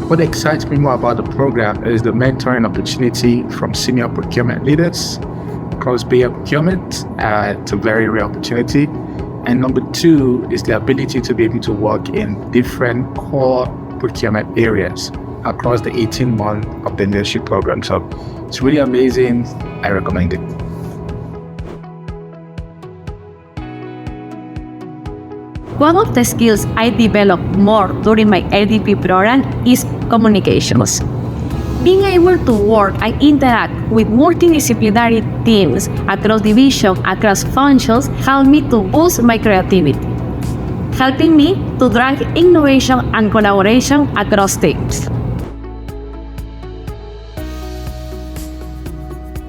What excites me more about the program is the mentoring opportunity from senior procurement leaders across Bay Area procurement. It's a very rare opportunity. And number two is the ability to be able to work in different core procurement areas across the 18 months of the mentorship program. So it's really amazing. I recommend it. One of the skills I developed more during my LDP program is communications. Being able to work and interact with multidisciplinary teams across divisions, across functions, helped me to boost my creativity, helping me to drive innovation and collaboration across teams.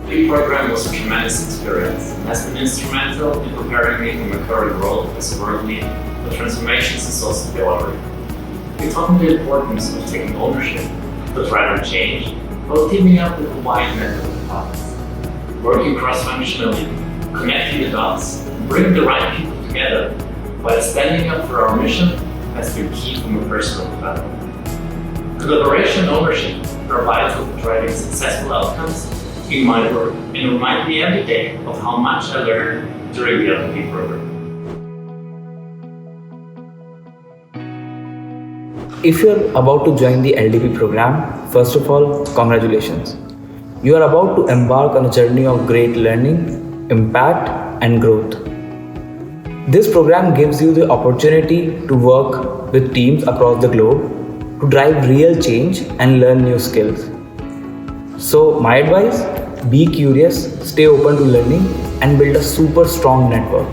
The program was a tremendous experience and has been instrumental in preparing me for my current role as a world lead for transformations and social delivery. It taught me the importance of taking ownership, but rather change, while teaming up with a wide network of partners. Working cross-functionally, connecting the dots, and bringing the right people together while standing up for our mission has been key for my personal development. Collaboration and ownership are vital for driving successful outcomes in my work and remind me every day of how much I learned during the LDP program. If you are about to join the LDP program, first of all, congratulations. You are about to embark on a journey of great learning, impact, and growth. This program gives you the opportunity to work with teams across the globe to drive real change and learn new skills. So, my advice, be curious, stay open to learning, and build a super strong network.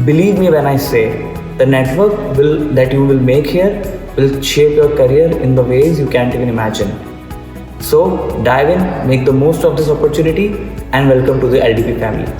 Believe me when I say, the network that you will make here will shape your career in the ways you can't even imagine. So, dive in, make the most of this opportunity, and welcome to the LDP family.